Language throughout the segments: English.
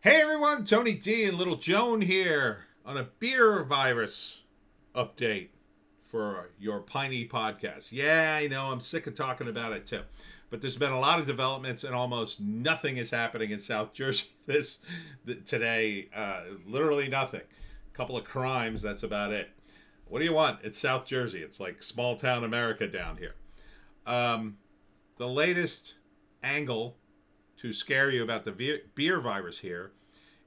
Hey everyone, Tony D and Little Joan here on a beer virus update for your Piney podcast. Yeah, I know, I'm sick of talking about it too. But there's been a lot of developments and almost nothing is happening in South Jersey today. Literally nothing. A couple of crimes, that's about it. What do you want? It's South Jersey. It's like small town America down here. Um, the latest angle to scare you about the beer virus here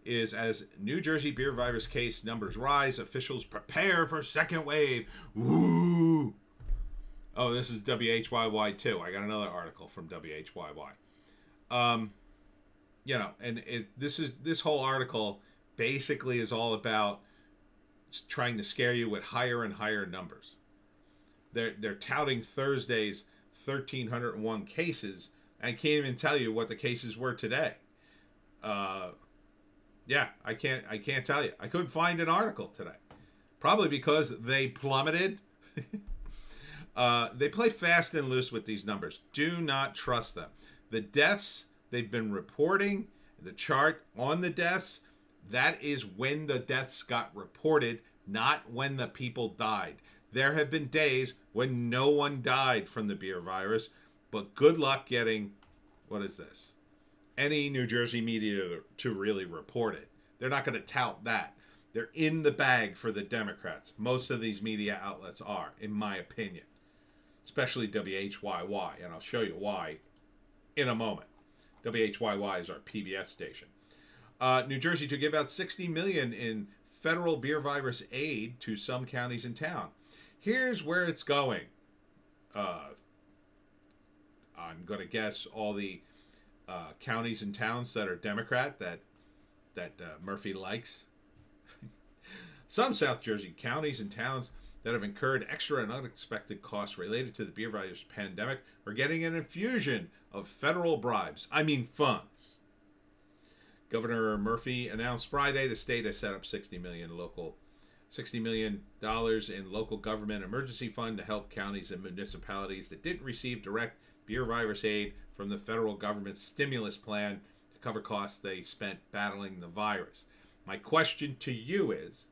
is as New Jersey beer virus case numbers rise, officials prepare for second wave. Woo! Oh, this is WHYY too. I got another article from WHYY. Um, this whole article basically is all about trying to scare you with higher and higher numbers. They're touting Thursday's 1,301 cases. I can't even tell you what the cases were today. I can't tell you. I couldn't find an article today. Probably because they plummeted. They play fast and loose with these numbers. Do not trust them. The deaths they've been reporting, the chart on the deaths, that is when the deaths got reported, not when the people died. There have been days when no one died from the beer virus, but good luck getting, what is this? Any New Jersey media to really report it. They're not going to tout that. They're in the bag for the Democrats. Most of these media outlets are, in my opinion. Especially WHYY, and I'll show you why in a moment. WHYY is our PBS station. New Jersey to give out $60 million in federal beer virus aid to some counties in town. Here's where it's going. I'm going to guess all the counties and towns that are Democrat that Murphy likes. Some South Jersey counties and towns that have incurred extra and unexpected costs related to the beer virus pandemic are getting an infusion of federal bribes. I mean funds. Governor Murphy announced Friday the state has set up $60 million in local government emergency fund to help counties and municipalities that didn't receive direct beer virus aid from the federal government's stimulus plan to cover costs they spent battling the virus. My question to you is,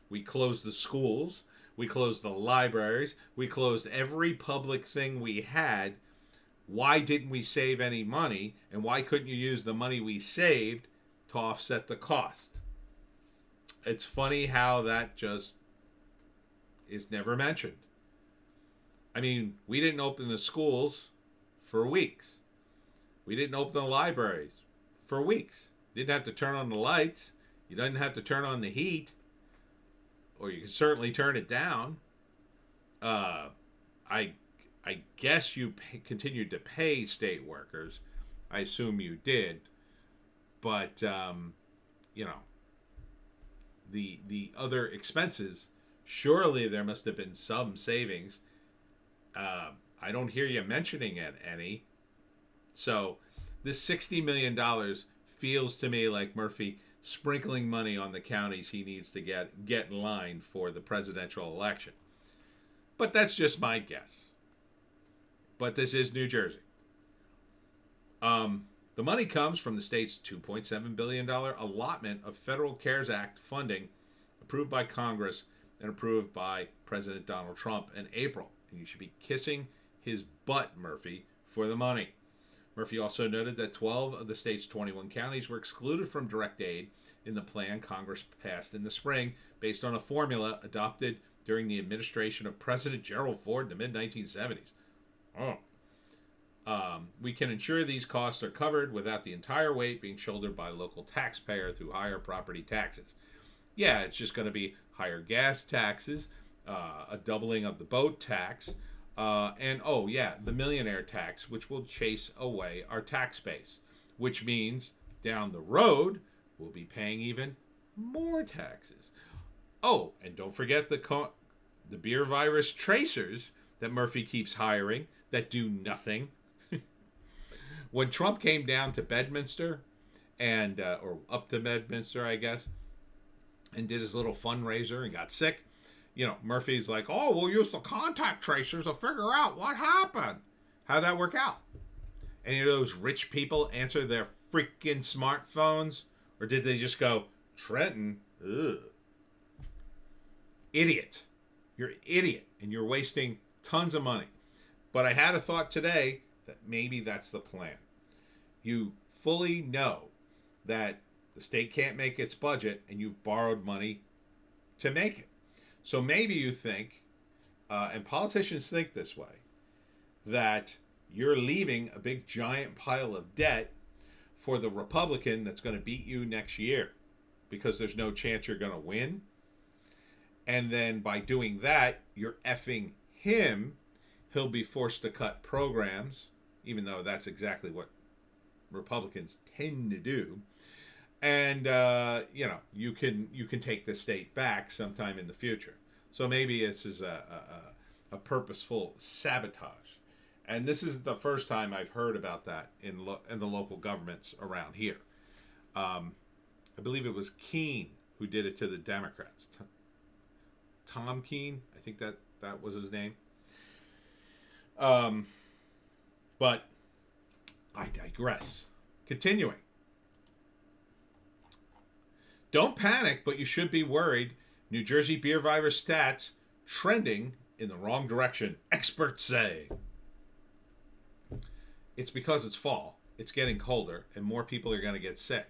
we closed the schools, we closed the libraries, we closed every public thing we had. Why didn't we save any money? And why couldn't you use the money we saved to offset the cost? It's funny how that just is never mentioned. I mean, we didn't open the schools for weeks. We didn't open the libraries for weeks. You didn't have to turn on the lights. You didn't have to turn on the heat. Or you could certainly turn it down. I guess you continued to pay state workers. I assume you did. But, the other expenses, surely there must have been some savings. I don't hear you mentioning it any. So this $60 million feels to me like Murphy sprinkling money on the counties he needs to get in line for the presidential election. But that's just my guess. But this is New Jersey. The money comes from the state's $2.7 billion allotment of Federal CARES Act funding approved by Congress and approved by President Donald Trump in April. And you should be kissing his butt, Murphy, for the money. Murphy also noted that 12 of the state's 21 counties were excluded from direct aid in the plan Congress passed in the spring based on a formula adopted during the administration of President Gerald Ford in the mid-1970s. We can ensure these costs are covered without the entire weight being shouldered by local taxpayer through higher property taxes. Yeah, it's just going to be higher gas taxes, a doubling of the boat tax, the millionaire tax, which will chase away our tax base, which means down the road, we'll be paying even more taxes. Oh, and don't forget the beer virus tracers that Murphy keeps hiring that do nothing. When Trump came down to Bedminster or up to Bedminster, I guess, and did his little fundraiser and got sick, Murphy's like, oh, we'll use the contact tracers to figure out what happened. How'd that work out? Any of those rich people answer their freaking smartphones Or did they just go, Trenton? Ugh. Idiot. You're an idiot, and you're wasting tons of money. But I had a thought today that maybe that's the plan. You fully know that the state can't make its budget, and you've borrowed money to make it. So maybe you think, and politicians think this way, that you're leaving a big giant pile of debt for the Republican that's going to beat you next year because there's no chance you're going to win. And then by doing that, you're effing him. He'll be forced to cut programs, even though that's exactly what Republicans tend to do. And you can take the state back sometime in the future. So maybe this is a purposeful sabotage. And this isn't the first time I've heard about that in the local governments around here. I believe it was Keene who did it to the Democrats. Tom Keene, I think that was his name. But I digress. Continuing. Don't panic, but you should be worried. New Jersey beer virus stats trending in the wrong direction, experts say. It's because it's fall. It's getting colder, and more people are going to get sick.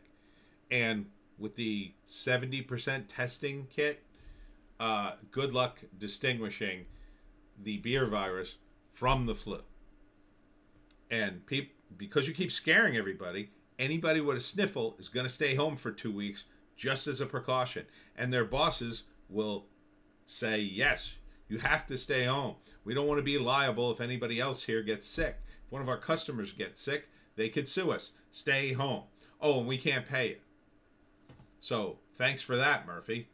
And with the 70% testing kit, good luck distinguishing the beer virus from the flu. And because you keep scaring everybody, anybody with a sniffle is going to stay home for 2 weeks just as a precaution. And their bosses will say, yes, you have to stay home. We don't want to be liable if anybody else here gets sick. If one of our customers gets sick, they could sue us. Stay home. Oh, and we can't pay you. So thanks for that, Murphy.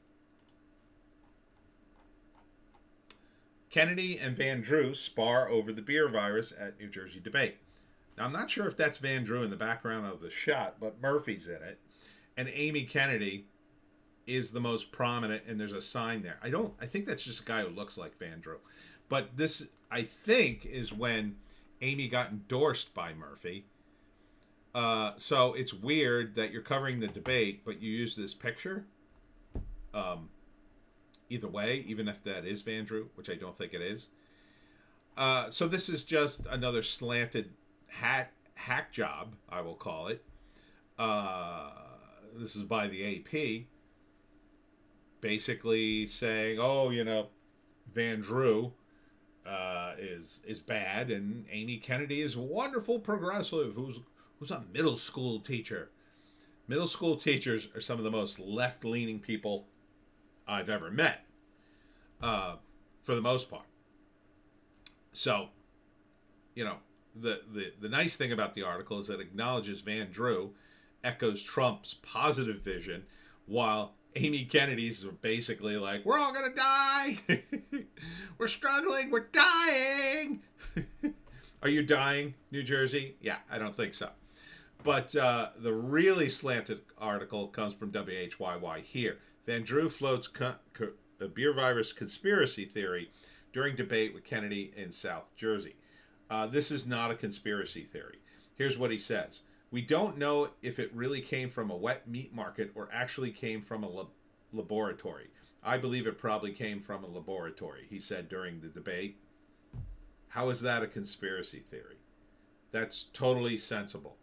Kennedy and Van Drew spar over the beer virus at New Jersey debate. Now, I'm not sure if that's Van Drew in the background of the shot, but Murphy's in it. And Amy Kennedy is the most prominent, and there's a sign there. I think that's just a guy who looks like Van Drew. But this, I think, is when Amy got endorsed by Murphy. So it's weird that you're covering the debate, but you use this picture. Either way, even if that is Van Drew, which I don't think it is. So this is just another slanted hack job, I will call it. This is by the AP. Basically saying, Van Drew is bad, and Amy Kennedy is a wonderful progressive who's a middle school teacher. Middle school teachers are some of the most left-leaning people I've ever met, for the most part. So, the nice thing about the article is that it acknowledges Van Drew, echoes Trump's positive vision, while Amy Kennedy's are basically like, we're all going to die. We're struggling. We're dying. Are you dying, New Jersey? Yeah, I don't think so. But the really slanted article comes from WHYY here. Van Drew floats a beer virus conspiracy theory during debate with Kennedy in South Jersey. This is not a conspiracy theory. Here's what he says. We don't know if it really came from a wet meat market or actually came from a laboratory. I believe it probably came from a laboratory, he said during the debate. How is that a conspiracy theory? That's totally sensible.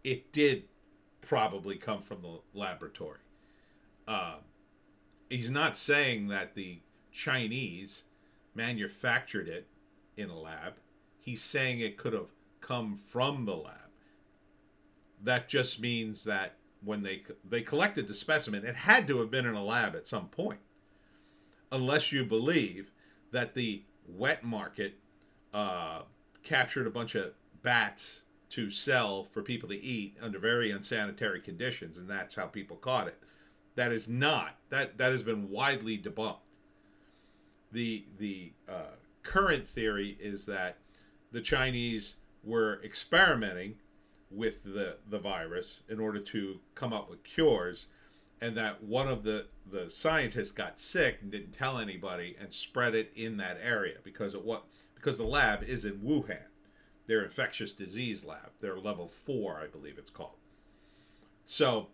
It did probably come from the laboratory. He's not saying that the Chinese manufactured it in a lab. He's saying it could have come from the lab. That just means that when they collected the specimen, it had to have been in a lab at some point. Unless you believe that the wet market captured a bunch of bats to sell for people to eat under very unsanitary conditions, and that's how people caught it. That is not. That has been widely debunked. The current theory is that the Chinese were experimenting with the virus in order to come up with cures, and that one of the scientists got sick and didn't tell anybody and spread it in that area because the lab is in Wuhan, their infectious disease lab, their level 4, I believe it's called. So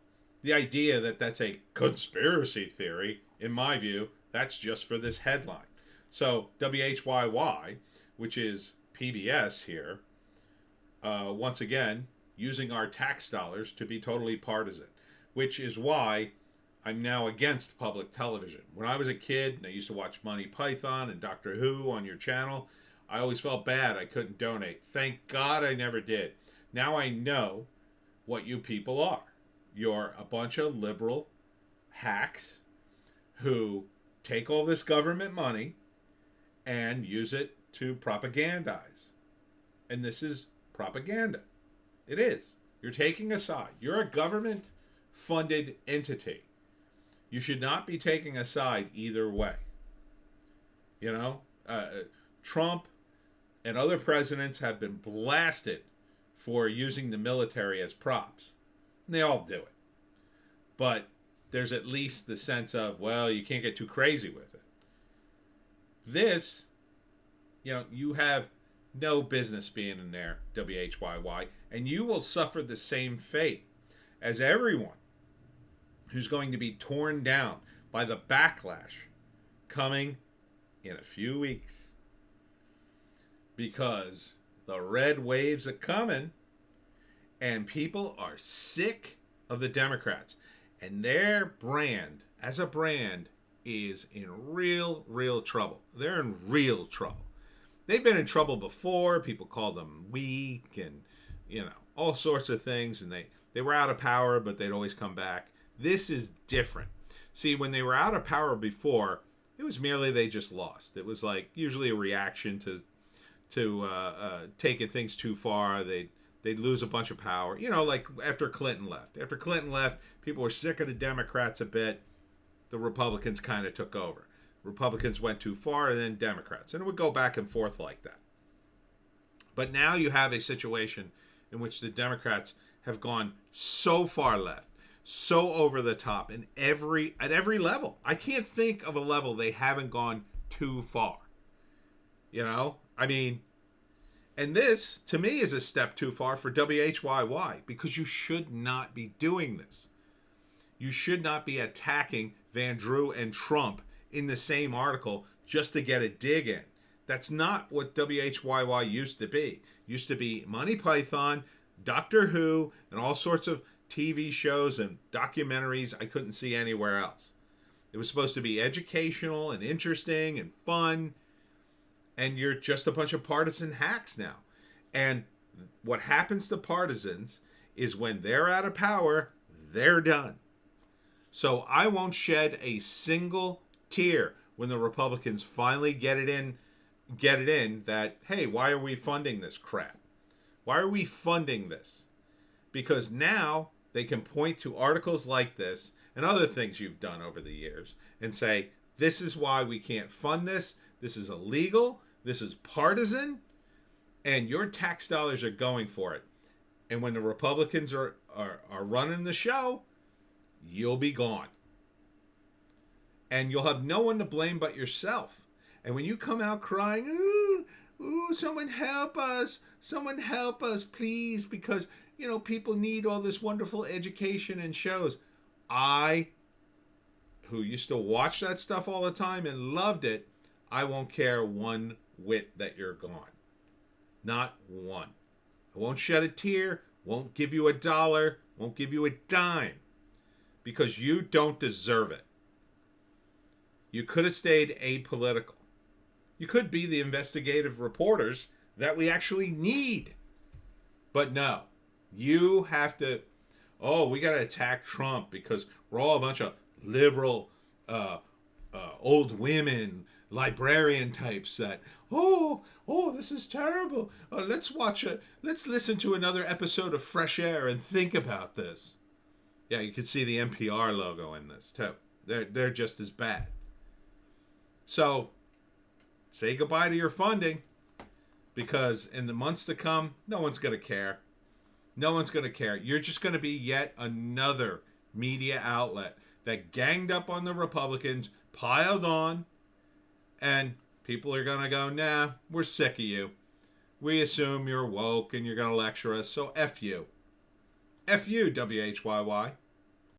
the idea that that's a conspiracy theory, in my view, that's just for this headline. So WHYY, which is PBS here, once again, using our tax dollars to be totally partisan, which is why I'm now against public television. When I was a kid and I used to watch Monty Python and Doctor Who on your channel, I always felt bad I couldn't donate. Thank God I never did. Now I know what you people are. You're a bunch of liberal hacks who take all this government money and use it to propagandize. And this is propaganda. It is. You're taking a side. You're a government-funded entity. You should not be taking a side either way. You know, Trump and other presidents have been blasted for using the military as props. And they all do it. But there's at least the sense of, well, you can't get too crazy with it. This, you know, you have no business being in there, WHYY, and you will suffer the same fate as everyone who's going to be torn down by the backlash coming in a few weeks. Because the red waves are coming and people are sick of the Democrats. And their brand, as a brand, is in real trouble. They're in real trouble. They've been in trouble before. People call them weak and, you know, all sorts of things. And they were out of power, but they'd always come back. This is different. See, when they were out of power before, it was merely they just lost. It was like usually a reaction to taking things too far. They'd lose a bunch of power. You know, like after Clinton left. After Clinton left, people were sick of the Democrats a bit. The Republicans kind of took over. Republicans went too far, and then Democrats. And it would go back and forth like that. But now you have a situation in which the Democrats have gone so far left, so over the top at every level. I can't think of a level they haven't gone too far. You know? I mean, and this, to me, is a step too far for WHYY, because you should not be doing this. You should not be attacking Van Drew and Trump in the same article just to get a dig in. That's not what WHYY used to be. It used to be Monty Python, Doctor Who, and all sorts of TV shows and documentaries I couldn't see anywhere else. It was supposed to be educational and interesting and fun. And you're just a bunch of partisan hacks now. And what happens to partisans is when they're out of power, they're done. So I won't shed a single tear when the Republicans finally get it in that, hey, why are we funding this crap? Why are we funding this? Because now they can point to articles like this and other things you've done over the years and say, this is why we can't fund this. This is illegal. This is partisan. And your tax dollars are going for it. And when the Republicans are running the show, you'll be gone. And you'll have no one to blame but yourself. And when you come out crying, ooh, someone help us, please, because, you know, people need all this wonderful education and shows. I, who used to watch that stuff all the time and loved it, I won't care one whit that you're gone. Not one. I won't shed a tear, won't give you $1, won't give you a dime, because you don't deserve it. You could have stayed apolitical. You could be the investigative reporters that we actually need. But no, you have to, we got to attack Trump because we're all a bunch of liberal, old women, librarian types that, this is terrible. Let's listen to another episode of Fresh Air and think about this. Yeah, you can see the NPR logo in this too. They're just as bad. So, say goodbye to your funding, because in the months to come, no one's going to care. No one's going to care. You're just going to be yet another media outlet that ganged up on the Republicans, piled on, and people are going to go, nah, we're sick of you. We assume you're woke and you're going to lecture us, so F you. F you, WHYY.